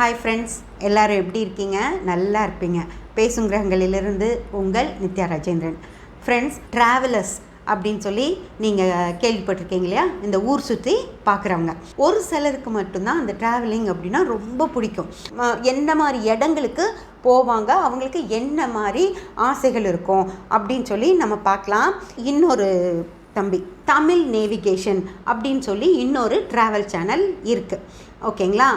Hi friends, எல்லோரும் எப்படி இருக்கீங்க? நல்லா இருப்பீங்க. பேசும் கிரகங்களிலிருந்து உங்கள் நித்யா ராஜேந்திரன். ஃப்ரெண்ட்ஸ், ட்ராவலர்ஸ் அப்படின்னு சொல்லி நீங்கள் கேள்விப்பட்டிருக்கீங்க இல்லையா? இந்த ஊர் சுற்றி பார்க்குறவங்க. ஒரு சிலருக்கு மட்டும்தான் அந்த ட்ராவலிங் அப்படின்னா ரொம்ப பிடிக்கும். எந்த மாதிரி இடங்களுக்கு போவாங்க, அவங்களுக்கு என்ன மாதிரி ஆசைகள் இருக்கும் அப்படின்னு சொல்லி நம்ம பார்க்கலாம். இன்னொரு தம்பி தமிழ் நேவிகேஷன் அப்படின்னு சொல்லி இன்னொரு ட்ராவல் சேனல் இருக்குது, ஓகேங்களா?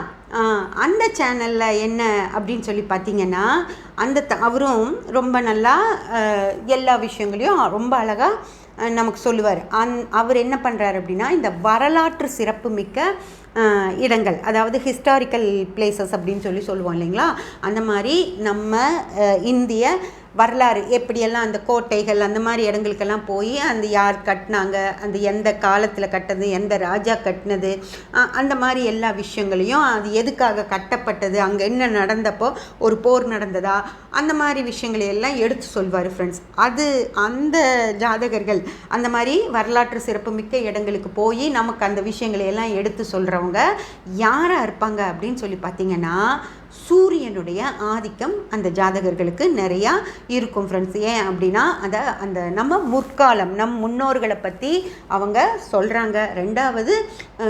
அந்த சேனலில் என்ன அப்படின்னு சொல்லி பார்த்தீங்கன்னா, அவரும் ரொம்ப நல்லா எல்லா விஷயங்களையும் ரொம்ப அழகாக நமக்கு சொல்லுவார். அவர் என்ன பண்ணுறாரு அப்படின்னா, இந்த வரலாற்று சிறப்பு மிக்க இடங்கள், அதாவது ஹிஸ்டாரிக்கல் பிளேசஸ் அப்படின்னு சொல்லி சொல்லுவோம் இல்லைங்களா? அந்த மாதிரி நம்ம இந்திய வரலாறு எப்படியெல்லாம் அந்த கோட்டைகள் அந்த மாதிரி இடங்களுக்கெல்லாம் போய் அந்த யார் கட்டினாங்க, அந்த எந்த காலத்தில் கட்டது, எந்த ராஜா கட்டினது, அந்த மாதிரி எல்லா விஷயங்களையும், அது எதுக்காக கட்டப்பட்டது, அங்கே என்ன நடந்தப்போ ஒரு போர் நடந்ததா, அந்த மாதிரி விஷயங்களை எல்லாம் எடுத்து சொல்வார் ஃப்ரெண்ட்ஸ். அந்த ஜாதகர்கள் அந்த மாதிரி வரலாற்று சிறப்புமிக்க இடங்களுக்கு போய் நமக்கு அந்த விஷயங்களை எல்லாம் எடுத்து சொல்கிறவங்க யாராக இருப்பாங்க அப்படின்னு சொல்லி பார்த்தீங்கன்னா, சூரியனுடைய ஆதிக்கம் அந்த ஜாதகர்களுக்கு நிறையா இருக்கும் ஃப்ரெண்ட்ஸ். ஏன் அப்படின்னா, அந்த நம்ம முற்காலம் நம் முன்னோர்களை பற்றி அவங்க சொல்கிறாங்க. ரெண்டாவது,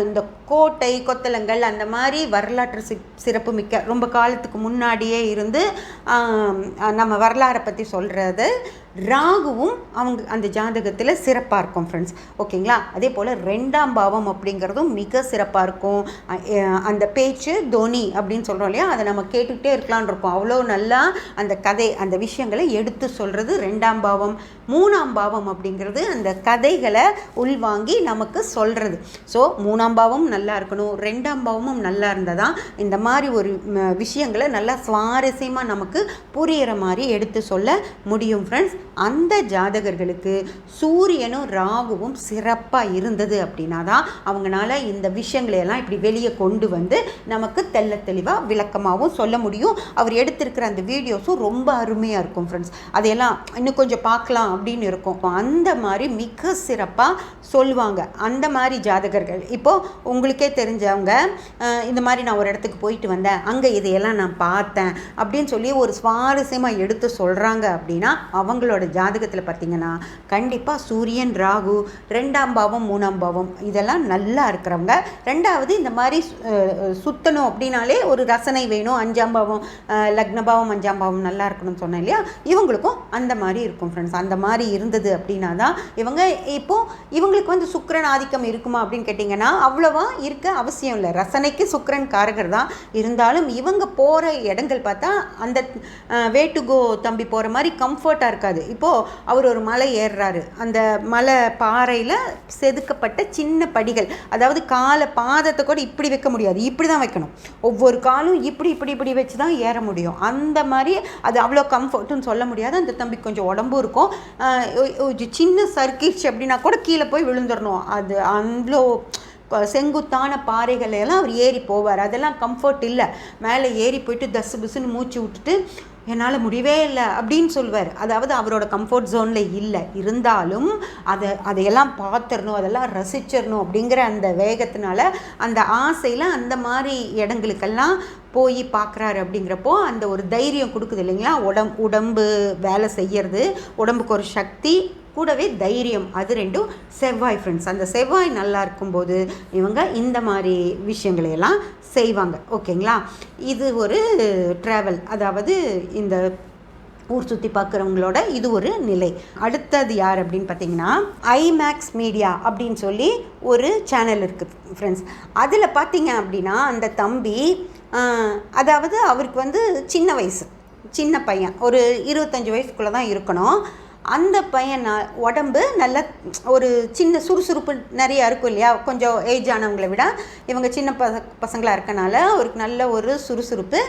இந்த கோட்டை கொத்தளங்கள் அந்த மாதிரி வரலாற்று சிறப்புமிக்க ரொம்ப காலத்துக்கு முன்னாடியே இருந்து நம்ம வரலாறை பற்றி சொல்கிறது. ராகுவும் அவங்க அந்த ஜாதகத்தில் சிறப்பாக இருக்கும் ஃப்ரெண்ட்ஸ், ஓகேங்களா? அதே போல் 2ஆம் பாவம் அப்படிங்கிறதும் மிக சிறப்பாக இருக்கும். அந்த பேச்சு தோனி அப்படின்னு சொல்கிறோம் இல்லையா, அதை நம்ம கேட்டுக்கிட்டே இருக்கலான் இருக்கோம். அவ்வளோ நல்லா அந்த கதை அந்த விஷயங்களை எடுத்து சொல்கிறது 2ஆம் பாவம். 3ஆம் பாவம் அப்படிங்கிறது அந்த கதைகளை உள்வாங்கி நமக்கு சொல்கிறது. ஸோ 3ஆம் பாவம் நல்லா இருக்கணும், 2ஆம் பாவமும் நல்லா இருந்தால் தான் இந்த மாதிரி ஒரு விஷயங்களை நல்லா சுவாரஸ்யமாக நமக்கு புரிகிற மாதிரி எடுத்து சொல்ல முடியும் ஃப்ரெண்ட்ஸ். அந்த ஜாதகர்களுக்கு சூரியனும் ராகுவும் சிறப்பாக இருந்தது அப்படின்னா தான் அவங்களால இந்த விஷயங்களையெல்லாம் இப்படி வெளியே கொண்டு வந்து நமக்கு தெள்ள தெளிவாக விளக்கமாகவும் சொல்ல முடியும். அவர் எடுத்திருக்கிற அந்த வீடியோஸும் ரொம்ப அருமையாக இருக்கும் ஃப்ரெண்ட்ஸ். அதையெல்லாம் இன்னும் கொஞ்சம் பார்க்கலாம் அப்படின்னு இருக்கும். அந்த மாதிரி மிக சிறப்பாக சொல்லுவாங்க அந்த மாதிரி ஜாதகர்கள். இப்போது உங்களுக்கே தெரிஞ்சவங்க இந்த மாதிரி நான் ஒரு இடத்துக்கு போயிட்டு வந்தேன், அங்கே இதையெல்லாம் நான் பார்த்தேன் அப்படின்னு சொல்லி ஒரு சுவாரஸ்யமாக எடுத்து சொல்கிறாங்க அப்படின்னா, அவங்களோட ஜாதகத்தில் பார்த்தீங்கன்னா கண்டிப்பாக சூரியன் ராகு 2ஆம் பாவம் 3ஆம் பாவம் இதெல்லாம் நல்லா இருக்கிறவங்க. ரெண்டாவது, இந்த மாதிரி சுத்தணும் அப்படின்னாலே ஒரு ரசனை வேணும். 5ஆம் பாவம் லக்னபாவம் 5ஆம் பாவம் நல்லா இருக்கணும்னு சொன்னேன் இல்லையா? இவங்களுக்கும் அந்த மாதிரி இருக்கும் ஃப்ரெண்ட்ஸ். அந்த மாதிரி இருந்தது அப்படின்னா தான் இவங்களுக்கு வந்து சுக்கிரன் ஆதிக்கம் இருக்குமா அப்படின்னு கேட்டிங்கன்னா, அவ்வளோவா இருக்க அவசியம் இல்லை. ரசனைக்கு சுக்கிரன் காரகர் தான். இருந்தாலும் இவங்க போகிற இடங்கள் பார்த்தா அந்த வேட்டுகோ தம்பி போகிற மாதிரி கம்ஃபர்ட்டாக இருக்காது. இப்போது அவர் ஒரு மலை ஏறுறாரு, அந்த மலை பாறையில் செதுக்கப்பட்ட சின்ன படிகள், அதாவது காலை பாதத்தை கூட இப்படி வைக்க முடியாது, இப்படி தான் வைக்கணும். ஒவ்வொரு காலும் இப்படி இப்படி இப்படி வச்சு தான் ஏற முடியும். அந்த மாதிரி அது அவ்வளோ கம்ஃபர்ட்டுன்னு சொல்ல முடியாது. அந்த தம்பி கொஞ்சம் உடம்பும் இருக்கும். சின்ன சர்க்கிச்சு அப்படின்னா கூட கீழே போய் விழுந்துடணும். அது அவ்வளோ செங்குத்தான பாறைகளையெல்லாம் அவர் ஏறி போவார். அதெல்லாம் கம்ஃபர்ட் இல்லை. மேலே ஏறி போயிட்டு தசு புசுன்னு மூச்சு விட்டுட்டு என்னால் முடியவே இல்லை அப்படின்னு சொல்வார். அதாவது அவரோட கம்ஃபர்ட் ஜோனில் இல்லை. இருந்தாலும் அதையெல்லாம் பார்த்துடணும், அதெல்லாம் ரசிச்சிடணும் அப்படிங்கிற அந்த வேகத்தினால அந்த ஆசையில் அந்த மாதிரி இடங்களுக்கெல்லாம் போய் பார்க்குறாரு. அப்படிங்கிறப்போ அந்த ஒரு தைரியம் கொடுக்குது இல்லைங்களா? உடம்பு வேலை செய்யறது, உடம்புக்கு ஒரு சக்தி, கூடவே தைரியம், அது ரெண்டும் செவ்வாய் ஃப்ரெண்ட்ஸ். அந்த செவ்வாய் நல்லா இருக்கும்போது இவங்க இந்த மாதிரி விஷயங்களையெல்லாம் செய்வாங்க, ஓகேங்களா? இது ஒரு ட்ராவல், அதாவது இந்த ஊர் சுற்றி பார்க்குறவங்களோட இது ஒரு நிலை. அடுத்தது யார் அப்படின்னு பார்த்தீங்கன்னா, ஐமேக்ஸ் மீடியா அப்படின்னு சொல்லி ஒரு சேனல் இருக்குது ஃப்ரெண்ட்ஸ். அதில் பார்த்தீங்க அப்படின்னா அந்த தம்பி, அதாவது அவருக்கு வந்து சின்ன பையன், ஒரு 25 வயசுக்குள்ளே தான் இருக்கணும். அந்த பையன் உடம்பு நல்ல ஒரு சின்ன சுறுசுறுப்பு நிறையா இருக்கும் இல்லையா? கொஞ்சம் ஏஜ் ஆனவங்களை விட இவங்க சின்ன பசங்களாக இருக்கனால அவருக்கு நல்ல ஒரு சுறுசுறுப்பு.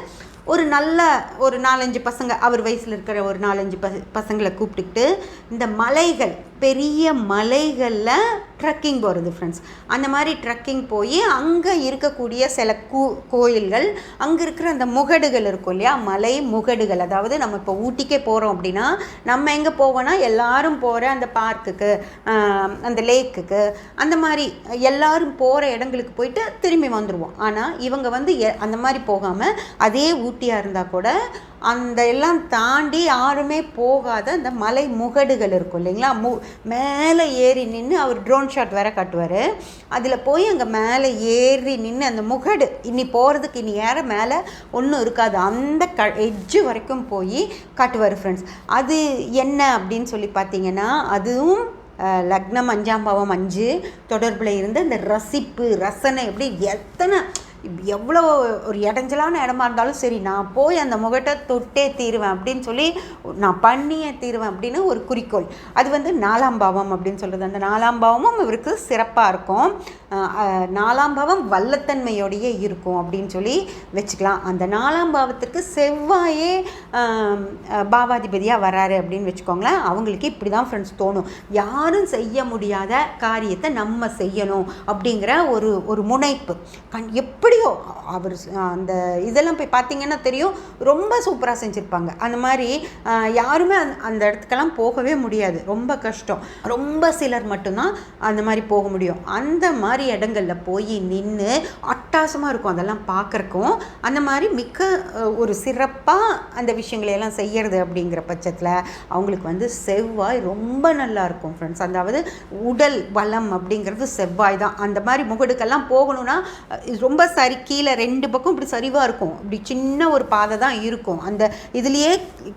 ஒரு 4-5 பசங்க, அவர் வயசில் இருக்கிற ஒரு 4-5 பசங்களை கூப்பிட்டுக்கிட்டு இந்த மலைகள் பெரிய மலைகளில் ட்ரக்கிங் போகிறது ஃப்ரெண்ட்ஸ். அந்த மாதிரி ட்ரக்கிங் போய் அங்கே இருக்கக்கூடிய சில கோயில்கள், அங்கே இருக்கிற அந்த முகடுகள் இருக்கும் இல்லையா, மலை முகடுகள். அதாவது நம்ம இப்போ ஊட்டிக்கே போகிறோம் அப்படின்னா நம்ம எங்கே போவோன்னா எல்லாரும் போகிற அந்த பார்க்குக்கு, அந்த லேக்குக்கு, அந்த மாதிரி எல்லாரும் போகிற இடங்களுக்கு போயிட்டு திரும்பி வந்துடுவோம். ஆனால் இவங்க வந்து அந்த மாதிரி போகாமல் அதே ஊட்டியாக இருந்தால் கூட அந்த எல்லாம் தாண்டி யாருமே போகாத அந்த மலை முகடுகள் இருக்கும் இல்லைங்களா, மேலே ஏறி நின்று அவர் ட்ரோன் ஷாட் வேற காட்டுவார். அதில் போய் அங்கே மேலே ஏறி நின்று அந்த முகடு இனி போகிறதுக்கு இனி ஏற மேலே ஒன்றும் இருக்காது, அந்த எட்ஜு வரைக்கும் போய் காட்டுவார் ஃப்ரெண்ட்ஸ். அது என்ன அப்படின்னு சொல்லி பார்த்தீங்கன்னா, அதுவும் லக்னம் 5ஆம் பாவம் 5 தொடர்பில் இருந்து அந்த ரசனை எப்படி எத்தனை எவ்வளோ ஒரு இடைஞ்சலான இடமா இருந்தாலும் சரி, நான் போய் அந்த முகட்டை தொட்டே தீருவேன் அப்படின்னு சொல்லி நான் பண்ணியே தீருவேன் அப்படின்னு ஒரு குறிக்கோள். அது வந்து 4ஆம் பாவம் அப்படின்னு சொல்கிறது. அந்த 4ஆம் பாவமும் இவருக்கு சிறப்பாக இருக்கும். 4ஆம் பாவம் வல்லத்தன்மையோடையே இருக்கும் அப்படின்னு சொல்லி வச்சுக்கலாம். அந்த 4ஆம் பாவத்திற்கு செவ்வாயே பாவாதிபதியாக வராரு அப்படின்னு வச்சுக்கோங்களேன். அவங்களுக்கு இப்படி தான் ஃப்ரெண்ட்ஸ் தோணும், யாரும் செய்ய முடியாத காரியத்தை நம்ம செய்யணும் அப்படிங்கிற ஒரு முனைப்பு. எப்படியோ அவர் அந்த இதெல்லாம் போய் பார்த்தீங்கன்னா தெரியும், ரொம்ப சூப்பராக செஞ்சுருப்பாங்க. அந்த மாதிரி யாருமே அந்த இடத்துக்கெல்லாம் போகவே முடியாது, ரொம்ப கஷ்டம். ரொம்ப சிலர் மட்டும்தான் அந்த மாதிரி போக முடியும். அந்த மாதிரி இடங்களில் போய் நின்று அட்டாசமாக இருக்கும் அதெல்லாம் பார்க்குறக்கும். அந்த மாதிரி மிக்க ஒரு சிறப்பாக அந்த விஷயங்களையெல்லாம் செய்கிறது அப்படிங்கிற பட்சத்தில் அவங்களுக்கு வந்து செவ்வாய் ரொம்ப நல்லா இருக்கும் ஃப்ரெண்ட்ஸ். அதாவது உடல் பலம் அப்படிங்கிறது செவ்வாய் தான். அந்த மாதிரி முகடுக்கெல்லாம் போகணும்னா ரொம்ப சரி, கீழே 2 பக்கம் இப்படி சரிவாக இருக்கும், இப்படி சின்ன ஒரு பாதை தான் இருக்கும். அந்த இதுலேயே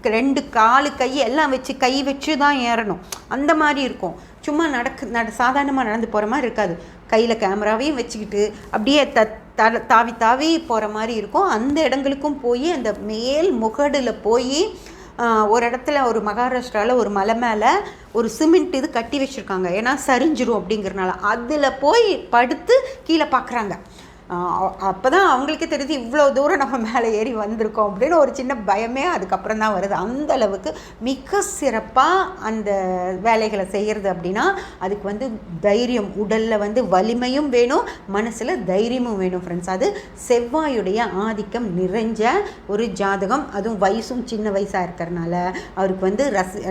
2 காலு கை எல்லாம் வச்சு கை வச்சு தான் ஏறணும், அந்த மாதிரி இருக்கும். சும்மா சாதாரணமாக நடந்து போகிற மாதிரி இருக்காது, கையில் கேமராவையும் வச்சுக்கிட்டு அப்படியே தாவி தாவி போகிற மாதிரி இருக்கும். அந்த இடங்களுக்கும் போய் அந்த மேல் முகடில் போய் ஒரு இடத்துல ஒரு மகாராஷ்டிராவில் ஒரு மலை மேலே ஒரு சிமெண்ட் இது கட்டி வச்சுருக்காங்க, ஏன்னா சரிஞ்சிரும் அப்படிங்கிறனால. அதில் போய் படுத்து கீழே பார்க்குறாங்க. அப்போ தான் அவங்களுக்கே தெரியுது இவ்வளோ தூரம் நம்ம மேலே ஏறி வந்திருக்கோம் அப்படின்னு ஒரு சின்ன பயமே அதுக்கப்புறம் தான் வருது. அந்த அளவுக்கு மிக சிறப்பாக அந்த வேலைகளை செய்கிறது அப்படின்னா அதுக்கு வந்து தைரியம், உடலில் வந்து வலிமையும் வேணும், மனசில் தைரியமும் வேணும் ஃப்ரெண்ட்ஸ். அது செவ்வாயுடைய ஆதிக்கம் நிறைஞ்ச ஒரு ஜாதகம். அதுவும் வயசும் சின்ன வயசாக இருக்கிறனால அவருக்கு வந்து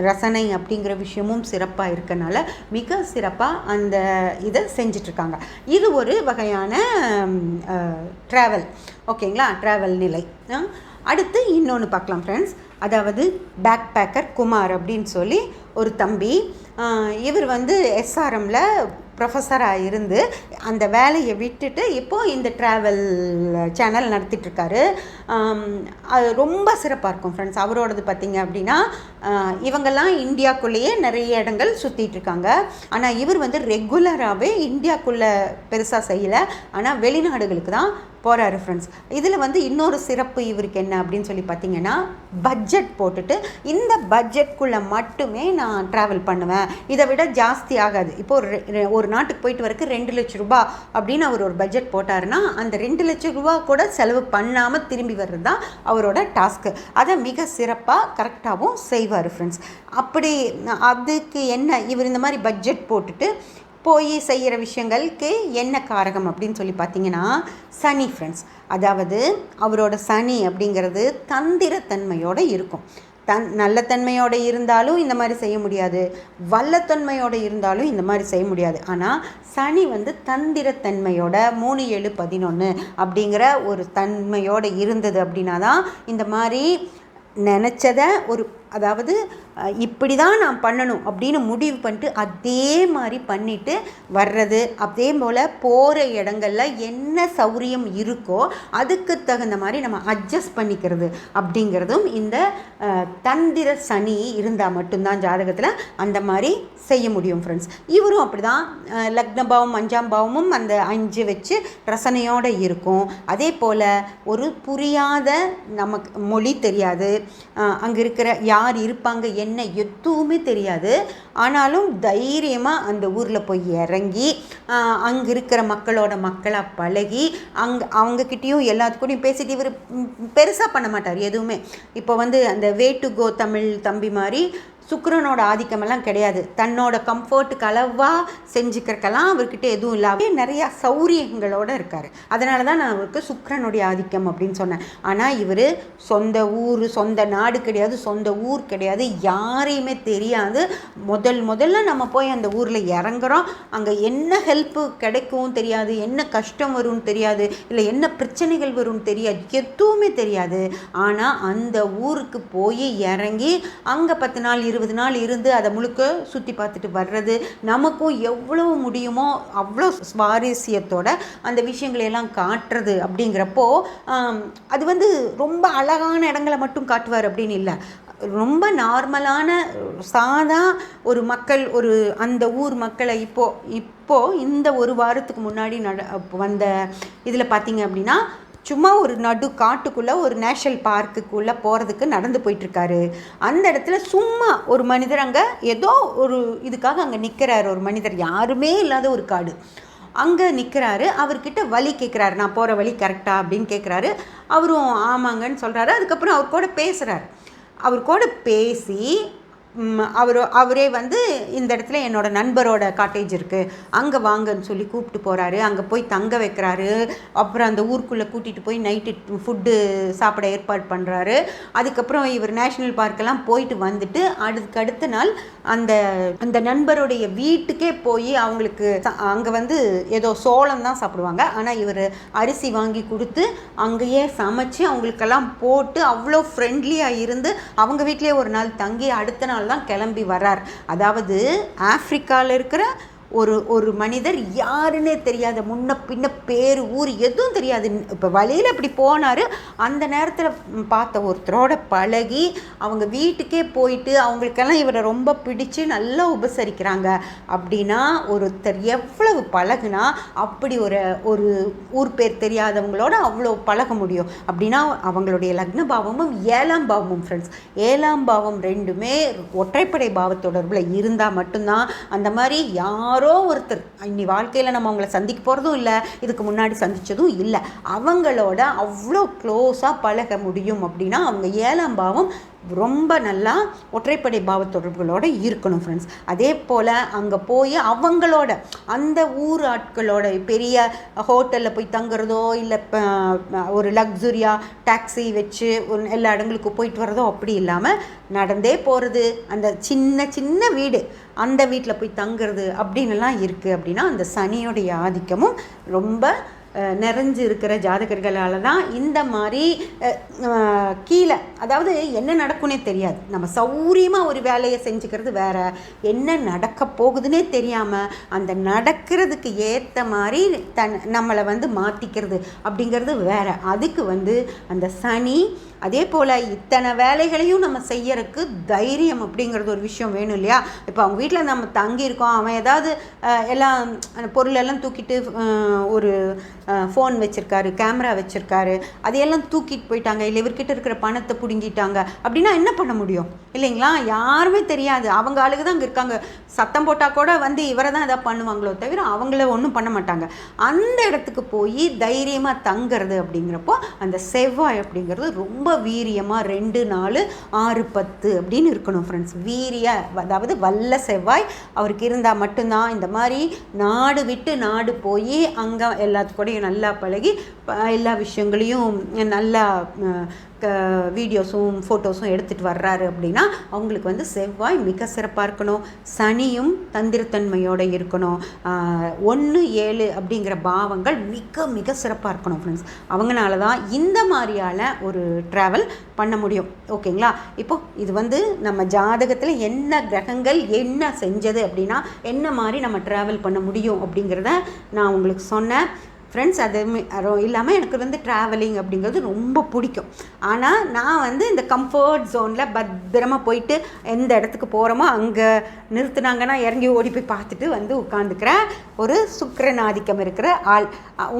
ரசனை அப்படிங்கிற விஷயமும் சிறப்பாக இருக்கனால மிக சிறப்பாக அந்த இதை செஞ்சிட்ருக்காங்க. இது ஒரு வகையான ட்ராவல், ஓகேங்களா, ட்ராவல் நிலை. அடுத்து இன்னொன்று பார்க்கலாம் ஃப்ரெண்ட்ஸ். அதாவது பேக் பேக்கர் குமார் அப்படின்னு சொல்லி ஒரு தம்பி, இவர் வந்து எஸ்ஆர்எம்மில் ப்ரொஃபஸராக இருந்து அந்த வேலையை விட்டுட்டு இப்போது இந்த ட்ராவல் சேனல் நடத்திட்டுருக்காரு. அது ரொம்ப சிறப்பாக இருக்கும் ஃப்ரெண்ட்ஸ். அவரோடது பார்த்திங்க அப்படின்னா இவங்கெல்லாம் இந்தியாவுக்குள்ளேயே நிறைய இடங்கள் சுற்றிட்டுருக்காங்க. ஆனால் இவர் வந்து ரெகுலராகவே இந்தியாவுக்குள்ளே பெருசாக செய்யலை, ஆனால் வெளிநாடுகளுக்கு தான் போகிறாரு ஃப்ரெண்ட்ஸ். இதில் வந்து இன்னொரு சிறப்பு இவருக்கு என்ன அப்படின்னு சொல்லி பார்த்தீங்கன்னா, பட்ஜெட் போட்டுட்டு இந்த பட்ஜெட்குள்ளே மட்டுமே நான் ட்ராவல் பண்ணுவேன், இதை விட ஜாஸ்தி ஆகாது. இப்போது ஒரு நாட்டுக்கு போயிட்டு வரக்கு 2 லட்சம் ரூபா அப்படின்னு அவர் ஒரு பட்ஜெட் போட்டாருன்னா அந்த 2 லட்சம் ரூபா கூட செலவு பண்ணாமல் திரும்பி வர்றது தான் அவரோட டாஸ்க்கு. அதை மிக சிறப்பாக கரெக்டாகவும் செய்வார் ஃப்ரெண்ட்ஸ். அப்படி அதுக்கு என்ன, இவர் இந்த மாதிரி பட்ஜெட் போட்டுட்டு போய் செய்கிற விஷயங்களுக்கு என்ன காரகம் அப்படின்னு சொல்லி பார்த்தீங்கன்னா சனி ஃப்ரெண்ட்ஸ். அதாவது அவரோட சனி அப்படிங்கிறது தந்திரத்தன்மையோடு இருக்கும். நல்ல தன்மையோடு இருந்தாலும் இந்த மாதிரி செய்ய முடியாது, வல்லத்தன்மையோடு இருந்தாலும் இந்த மாதிரி செய்ய முடியாது. ஆனால் சனி வந்து தந்திரத்தன்மையோட 3 7 11 அப்படிங்கிற ஒரு தன்மையோடு இருந்தது அப்படின்னா தான் இந்த மாதிரி நினச்சதை அதாவது இப்படி தான் நான் பண்ணணும் அப்படின்னு முடிவு பண்ணிட்டு அதே மாதிரி பண்ணிவிட்டு வர்றது. அதே போல் போகிற இடங்களில் என்ன சௌரியம் இருக்கோ அதுக்கு தகுந்த மாதிரி நம்ம அட்ஜஸ்ட் பண்ணிக்கிறது அப்படிங்கிறதும் இந்த தந்திர சனி இருந்தால் மட்டும்தான் ஜாதகத்தில் அந்த மாதிரி செய்ய முடியும் ஃப்ரெண்ட்ஸ். இவரும் அப்படி தான் லக்னபாவம் 5ஆம் பாவமும் அந்த 5 வச்சு ரசனையோடு இருக்கும். அதே போல் ஒரு புரியாத நமக்கு மொழி தெரியாது, அங்கே இருக்கிற யார் இருப்பாங்க என்ன எதுவுமே தெரியாது, ஆனாலும் தைரியமாக அந்த ஊரில் போய் இறங்கி அங்கே இருக்கிற மக்களாக பழகி அவங்கக்கிட்டேயும் எல்லாத்துக்கூடையும் பேசிட்டு இவர் பெருசாக பண்ண மாட்டார் எதுவுமே. இப்போ வந்து அந்த வே டு கோ தமிழ் தம்பி மாதிரி சுக்கிரனோட ஆதிக்கமெல்லாம் கிடையாது. தன்னோட கம்ஃபர்ட்டுக்கு அளவாக செஞ்சுக்கிறக்கெல்லாம் அவர்கிட்ட எதுவும் இல்லாமல் நிறையா சௌரியங்களோடு இருக்கார். அதனால தான் நான் அவருக்கு சுக்கிரனுடைய ஆதிக்கம் அப்படின்னு சொன்னேன். ஆனால் இவர் சொந்த ஊர், சொந்த நாடு கிடையாது, சொந்த ஊர் கிடையாது, யாரையுமே தெரியாது. முதல்ல நம்ம போய் அந்த ஊரில் இறங்குறோம். அங்கே என்ன ஹெல்ப்பு கிடைக்கும் தெரியாது, என்ன கஷ்டம் வரும்னு தெரியாது, இல்லை என்ன பிரச்சனைகள் வரும்னு தெரியாது, எதுவுமே தெரியாது. ஆனால் அந்த ஊருக்கு போய் இறங்கி அங்கே 10 நாள் 20 நாள் இருந்து அதை முழுக்க சுற்றி பார்த்துட்டு வர்றது, நமக்கும் எவ்வளோ முடியுமோ அவ்வளோ சுவாரஸ்யத்தோட அந்த விஷயங்களையெல்லாம் காட்டுறது. அப்படிங்கிறப்போ அது வந்து ரொம்ப அழகான இடங்களை மட்டும் காட்டுவார் அப்படின்னு இல்லை, ரொம்ப நார்மலான சாதா ஒரு மக்கள், ஒரு அந்த ஊர் மக்களை இப்போது இந்த ஒரு வாரத்துக்கு முன்னாடி வந்த இதில் பார்த்தீங்க அப்படின்னா சும்மா ஒரு நடு காட்டுக்குள்ளே ஒரு நேஷ்னல் பார்க்குக்குள்ளே போகிறதுக்கு நடந்து போயிட்டுருக்காரு. அந்த இடத்துல சும்மா ஒரு மனிதர் அங்கே ஏதோ ஒரு இதுக்காக அங்கே நிற்கிறாரு. ஒரு மனிதர், யாருமே இல்லாத ஒரு காடு, அங்கே நிற்கிறாரு. அவர்கிட்ட வழி கேட்குறாரு, நான் போகிற வழி கரெக்டா அப்படின்னு கேட்குறாரு. அவரும் ஆமாங்கன்னு சொல்கிறாரு. அதுக்கப்புறம் அவர் கூட பேசுகிறார். அவர் கூட பேசி அவரே வந்து இந்த இடத்துல என்னோடய நண்பரோட காட்டேஜ் இருக்குது, அங்கே வாங்கன்னு சொல்லி கூப்பிட்டு போகிறாரு. அங்கே போய் தங்க வைக்கிறாரு. அப்புறம் அந்த ஊருக்குள்ளே கூட்டிகிட்டு போய் நைட்டு ஃபுட்டு சாப்பிட ஏற்பாடு பண்ணுறாரு. அதுக்கப்புறம் இவர் நேஷ்னல் பார்க்கெல்லாம் போயிட்டு வந்துட்டு அடுத்த நாள் அந்த நண்பருடைய வீட்டுக்கே போய் அவங்களுக்கு அங்கே வந்து ஏதோ சோளம் தான் சாப்பிடுவாங்க, ஆனால் இவர் அரிசி வாங்கி கொடுத்து அங்கேயே சமைச்சு அவங்களுக்கெல்லாம் போட்டு அவ்வளோ ஃப்ரெண்ட்லியாக இருந்து அவங்க வீட்டிலே ஒரு நாள் தங்கி அடுத்த நாள் தான் கிளம்பி வர்றார். அதாவது ஆப்பிரிக்காவில் இருக்கிற ஒரு மனிதர், யாருன்னே தெரியாத, முன்ன பின்ன பேர் ஊர் எதுவும் தெரியாது. இப்போ வழியில் இப்படி போனார். அந்த நேரத்தில் பார்த்த ஒருத்தரோட பழகி அவங்க வீட்டுக்கே போயிட்டு அவங்களுக்கெல்லாம் இவரை ரொம்ப பிடிச்சி நல்லா உபசரிக்கிறாங்க. அப்படின்னா ஒருத்தர் எவ்வளவு பழகுனா அப்படி ஒரு ஊர் பேர் தெரியாதவங்களோட அவ்வளோ பழக முடியும். அப்படின்னா அவங்களுடைய லக்ன பாவமும் 7ஆம் பாவமும் ஃப்ரெண்ட்ஸ், 7ஆம் பாவம் ரெண்டுமே ஒற்றைப்படை பாவ தொடர்பில் இருந்தால் மட்டும்தான் அந்த மாதிரி யாரோ ஒருத்தர், இன்னி வாழ்க்கையில் நம்ம அவங்கள சந்திக்க போகிறதும் இல்லை, இதுக்கு முன்னாடி சந்தித்ததும் இல்லை, அவங்களோட அவ்வளோ க்ளோஸாக பழக முடியும். அப்படின்னா அவங்க 7ஆம் பாவம் ரொம்ப நல்லா ஒற்றைப்படை பாவ தொடர்புகளோடு இருக்கணும் ஃப்ரெண்ட்ஸ். அதே போல் அங்கே போய் அவங்களோட அந்த ஊர் ஆட்களோட பெரிய ஹோட்டலில் போய் தங்குறதோ, இல்லை ஒரு லக்ஸுரியாக டாக்ஸி வச்சு எல்லா இடங்களுக்கும் போயிட்டு வரதோ அப்படி இல்லாமல் நடந்தே போகிறது, அந்த சின்ன வீடு அந்த வீட்டில் போய் தங்குறது அப்படின்லாம் இருக்குது. அப்படின்னா அந்த சனியோடைய ஆதிக்கமும் ரொம்ப நிறைஞ்சு இருக்கிற ஜாதகர்களால் தான் இந்த மாதிரி கீழே, அதாவது என்ன நடக்குன்னே தெரியாது, நம்ம சௌரியமாக ஒரு வேலையை செஞ்சுக்கிறது வேறு, என்ன நடக்க போகுதுன்னே தெரியாமல் அந்த நடக்கிறதுக்கு ஏற்ற மாதிரி நம்மளை வந்து மாற்றிக்கிறது அப்படிங்கிறது வேறு. அதுக்கு வந்து அந்த சனி, அதே போல் இத்தனை வேலைகளையும் நம்ம செய்யறதுக்கு தைரியம் அப்படிங்கிறது ஒரு விஷயம் வேணும் இல்லையா. இப்போ அவங்க வீட்டில் நம்ம தங்கியிருக்கோம், அவன் ஏதாவது எல்லாம் பொருளெல்லாம் தூக்கிட்டு ஒரு ஃபோன் வச்சுருக்காரு, கேமரா வச்சுருக்காரு, அதையெல்லாம் தூக்கிட்டு போயிட்டாங்க, இல்லை இவர்கிட்ட இருக்கிற பணத்தை பிடுங்கிட்டாங்க அப்படின்னா என்ன பண்ண முடியும் இல்லைங்களா. யாருமே தெரியாது, அவங்க ஆளுக்கு தான் அங்கே இருக்காங்க, சத்தம் போட்டால் கூட வந்து இவரை தான் எதாவது பண்ணுவாங்களோ தவிர அவங்கள ஒன்றும் பண்ண மாட்டாங்க. அந்த இடத்துக்கு போய் தைரியமாக தங்கிறது அப்படிங்கிறப்போ அந்த செவ்வாய் அப்படிங்கிறது ரொம்ப வீரியமாக 2 4 6 10 அப்படின்னு இருக்கணும் ஃப்ரெண்ட்ஸ். அதாவது வல்ல செவ்வாய் அவருக்கு இருந்தால் மட்டும்தான் இந்த மாதிரி நாடு விட்டு நாடு போய் அங்கே எல்லாத்துக்கூடையும் நல்லா பழகி எல்லா விஷயங்களையும் நல்லா வீடியோஸும் ஃபோட்டோஸும் எடுத்துகிட்டு வர்றாரு. அப்படின்னா அவங்களுக்கு வந்து செவ்வாய் மிக சிறப்பாக இருக்கணும், சனியும் தந்திரத்தன்மையோடு இருக்கணும், 1 7 அப்படிங்கிற பாவங்கள் மிக மிக சிறப்பாக இருக்கணும் ஃப்ரெண்ட்ஸ். அவங்களால தான் இந்த மாதிரியான ஒரு ட்ராவல் பண்ண முடியும். ஓகேங்களா. இப்போது இது வந்து நம்ம ஜாதகத்தில் என்ன கிரகங்கள் என்ன செஞ்சது அப்படின்னா என்ன மாதிரி நம்ம ட்ராவல் பண்ண முடியும் அப்படிங்கிறத நான் உங்களுக்கு சொன்னேன் ஃப்ரெண்ட்ஸ். அது இல்லாமல் எனக்கு வந்து ட்ராவலிங் அப்படிங்கிறது ரொம்ப பிடிக்கும். ஆனால் நான் வந்து இந்த கம்ஃபர்ட் ஜோனில் பத்திரமாக போயிட்டு எந்த இடத்துக்கு போகிறோமோ அங்கே நிறுத்துனாங்கன்னா இறங்கி ஓடி போய் பார்த்துட்டு வந்து உட்காந்துக்கிற ஒரு சுக்கிரன் ஆதிக்கம் இருக்கிற ஆள்.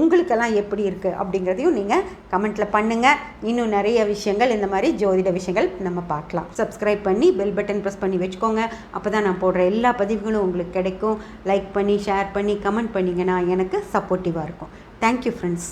உங்களுக்கெல்லாம் எப்படி இருக்குது அப்படிங்கிறதையும் நீங்கள் கமெண்ட்டில் பண்ணுங்கள். இன்னும் நிறைய விஷயங்கள் இந்த மாதிரி ஜோதிட விஷயங்கள் நம்ம பார்க்கலாம். சப்ஸ்கிரைப் பண்ணி பெல் பட்டன் ப்ரெஸ் பண்ணி வச்சுக்கோங்க. அப்போ தான் நான் போடுற எல்லா பதிவுகளும் உங்களுக்கு கிடைக்கும். லைக் பண்ணி ஷேர் பண்ணி கமெண்ட் பண்ணிங்கன்னா எனக்கு சப்போர்ட்டிவாக இருக்கும். Thank you friends.